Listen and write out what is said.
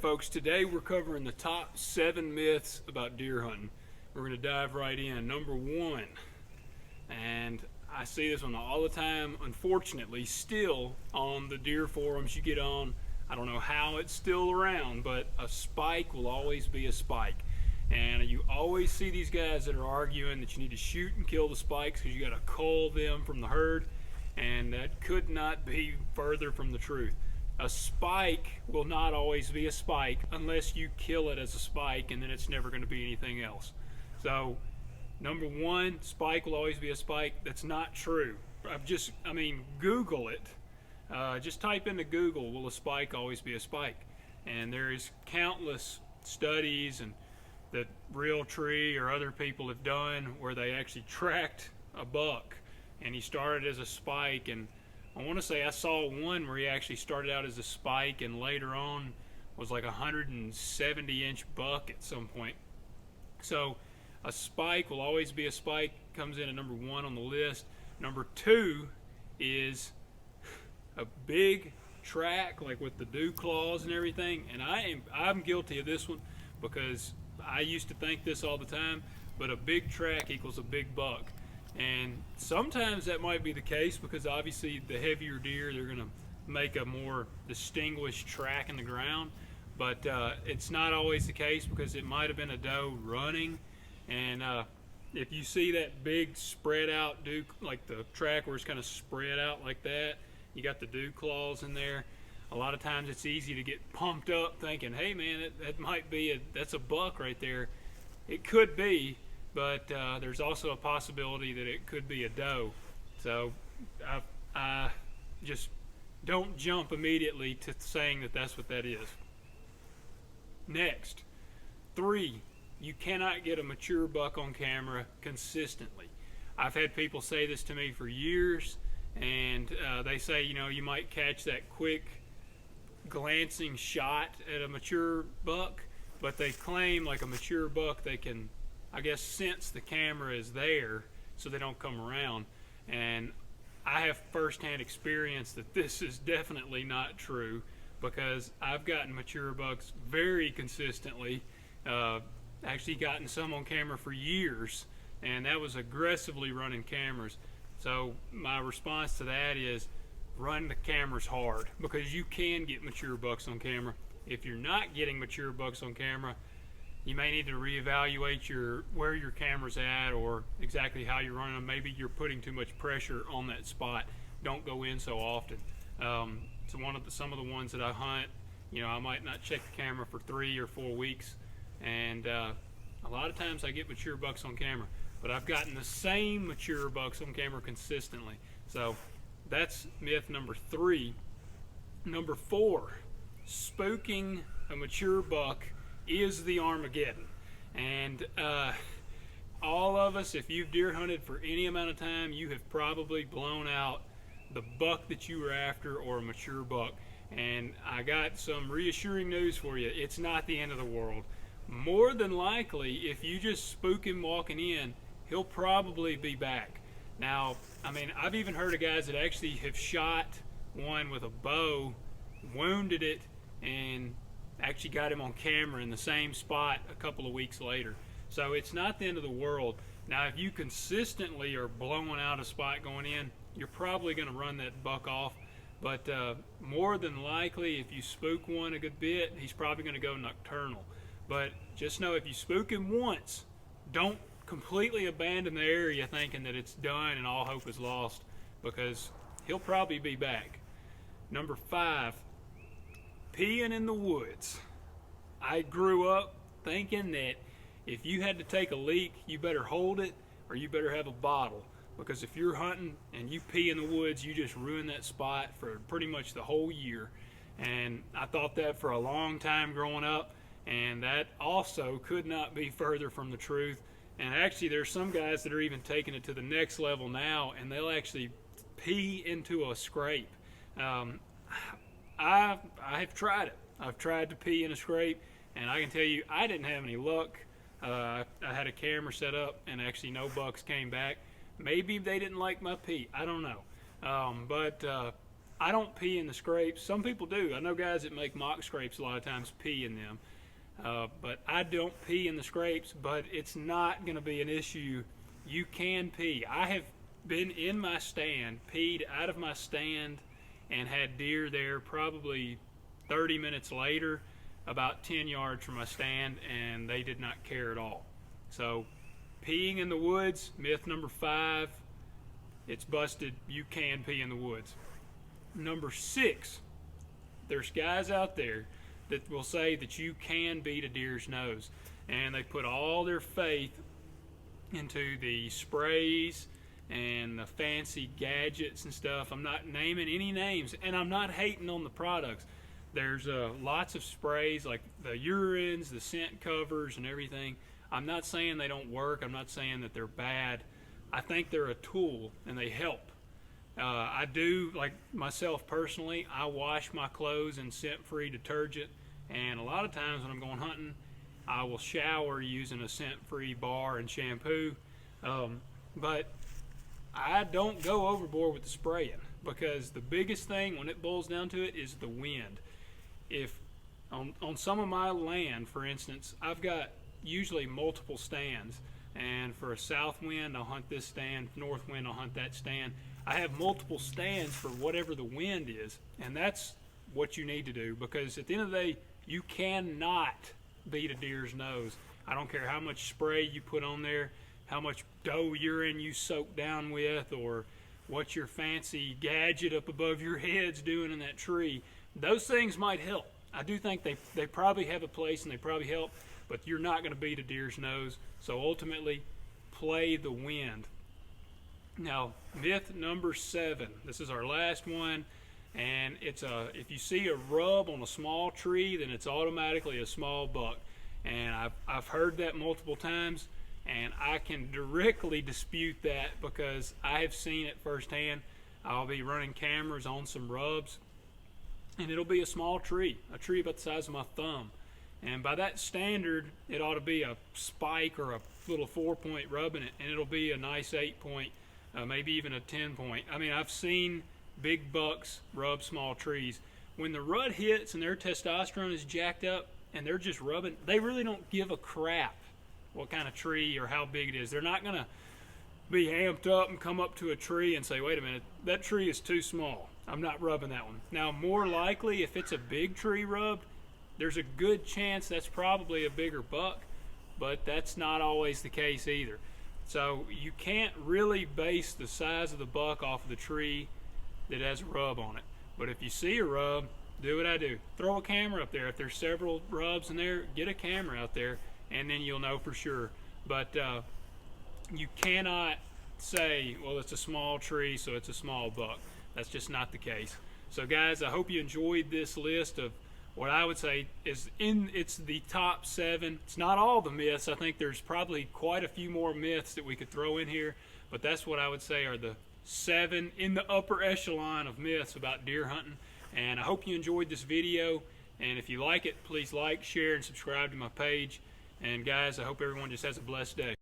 folks, today we're covering the top 7 myths about deer hunting. We're going to dive right in. Number 1, and I see this one all the time, unfortunately, still on the deer forums you get on. I don't know how it's still around, but a spike will always be a spike. And you always see these guys that are arguing that you need to shoot and kill the spikes because you got to cull them from the herd, and that could not be further from the truth. A spike will not always be a spike unless you kill it as a spike, and then it's never going to be anything else. So, number 1, spike will always be a spike. That's not true. Google it. Just type into Google, will a spike always be a spike? And there is countless studies and that Realtree or other people have done where they actually tracked a buck and he started as a spike, and I want to say I saw one where he actually started out as a spike and later on was like a 170-inch buck at some point. So a spike will always be a spike, comes in at number 1 on the list. Number 2 is a big track, like with the dew claws and everything, and I'm guilty of this one because I used to think this all the time, but a big track equals a big buck. And sometimes that might be the case because obviously the heavier deer, they're going to make a more distinguished track in the ground, but it's not always the case because it might have been a doe running, and if you see that big spread out dew, like the track where it's kind of spread out like that, you got the dew claws in there, a lot of times it's easy to get pumped up thinking, hey man, that might be that's a buck right there. It could be, but there's also a possibility that it could be a doe. So I just don't jump immediately to saying that that's what that is. Next, 3, you cannot get a mature buck on camera consistently. I've had people say this to me for years, and they say, you might catch that quick glancing shot at a mature buck, but they claim like a mature buck, they can, I guess, sense the camera is there so they don't come around. And I have firsthand experience that this is definitely not true because I've gotten mature bucks very consistently, actually gotten some on camera for years, and that was aggressively running cameras. So my response to that is run the cameras hard because you can get mature bucks on camera. If you're not getting mature bucks on camera, you may need to reevaluate where your camera's at or exactly how you're running them. Maybe you're putting too much pressure on that spot. Don't go in so often. So some of the ones that I hunt, I might not check the camera for 3 or 4 weeks, and a lot of times I get mature bucks on camera, but I've gotten the same mature bucks on camera consistently. So that's myth number 3. Number 4, spooking a mature buck is the Armageddon. And all of us, if you've deer hunted for any amount of time, you have probably blown out the buck that you were after or a mature buck. And I got some reassuring news for you. It's not the end of the world. More than likely, if you just spook him walking in, he'll probably be back. Now, I've even heard of guys that actually have shot one with a bow, wounded it, and actually got him on camera in the same spot a couple of weeks later. So it's not the end of the world. Now, if you consistently are blowing out a spot going in, you're probably going to run that buck off. But more than likely, if you spook one a good bit, he's probably going to go nocturnal. But just know, if you spook him once, don't completely abandon the area thinking that it's done and all hope is lost, because he'll probably be back. Number 5, peeing in the woods. I grew up thinking that if you had to take a leak, you better hold it or you better have a bottle, because if you're hunting and you pee in the woods, you just ruin that spot for pretty much the whole year. And I thought that for a long time growing up, and that also could not be further from the truth. And actually, there's some guys that are even taking it to the next level now, and they'll actually pee into a scrape. I have tried it. I've tried to pee in a scrape, and I can tell you I didn't have any luck. I had a camera set up, and actually no bucks came back. Maybe they didn't like my pee. I don't know. But I don't pee in the scrapes. Some people do. I know guys that make mock scrapes a lot of times pee in them. But I don't pee in the scrapes, but it's not going to be an issue. You can pee. I have been in my stand, peed out of my stand, and had deer there probably 30 minutes later, about 10 yards from my stand, and they did not care at all. So peeing in the woods, myth number 5, it's busted. You can pee in the woods. Number 6, there's guys out there that will say that you can beat a deer's nose, and they put all their faith into the sprays and the fancy gadgets and stuff. I'm not naming any names, and I'm not hating on the products. There's lots of sprays like the urines, the scent covers, and everything. I'm not saying they don't work. I'm not saying that they're bad. I think they're a tool and they help. I do, like myself personally, I wash my clothes in scent-free detergent, and a lot of times when I'm going hunting, I will shower using a scent-free bar and shampoo. But I don't go overboard with the spraying, because the biggest thing when it boils down to it is the wind. If on some of my land, for instance, I've got usually multiple stands, and for a south wind I'll hunt this stand, north wind I'll hunt that stand. I have multiple stands for whatever the wind is, and that's what you need to do, because at the end of the day, you cannot beat a deer's nose. I don't care how much spray you put on there, how much doe urine you soak down with, or what your fancy gadget up above your head's doing in that tree. Those things might help. I do think they probably have a place and they probably help, but you're not going to beat a deer's nose. So ultimately, play the wind. Now, myth number 7. This is our last one, and it's if you see a rub on a small tree, then it's automatically a small buck. And I've heard that multiple times, and I can directly dispute that because I have seen it firsthand. I'll be running cameras on some rubs, and it'll be a small tree, a tree about the size of my thumb. And by that standard, it ought to be a spike or a little 4-point rub in it, and it'll be a nice 8-point, maybe even a 10-point. I mean, I've seen big bucks rub small trees. When the rut hits and their testosterone is jacked up and they're just rubbing, they really don't give a crap what kind of tree or how big it is. They're not going to be amped up and come up to a tree and say, wait a minute, that tree is too small. I'm not rubbing that one. Now, more likely, if it's a big tree rubbed, there's a good chance that's probably a bigger buck, but that's not always the case either. So you can't really base the size of the buck off of the tree that has a rub on it. But if you see a rub, do what I do. Throw a camera up there. If there's several rubs in there, get a camera out there, and then you'll know for sure. But you cannot say, well, it's a small tree, so it's a small buck. That's just not the case. So guys, I hope you enjoyed this list of what I would say is it's the top 7. It's not all the myths. I think there's probably quite a few more myths that we could throw in here, but that's what I would say are the 7 in the upper echelon of myths about deer hunting. And I hope you enjoyed this video, and if you like it, please like, share, and subscribe to my page. And guys, I hope everyone just has a blessed day.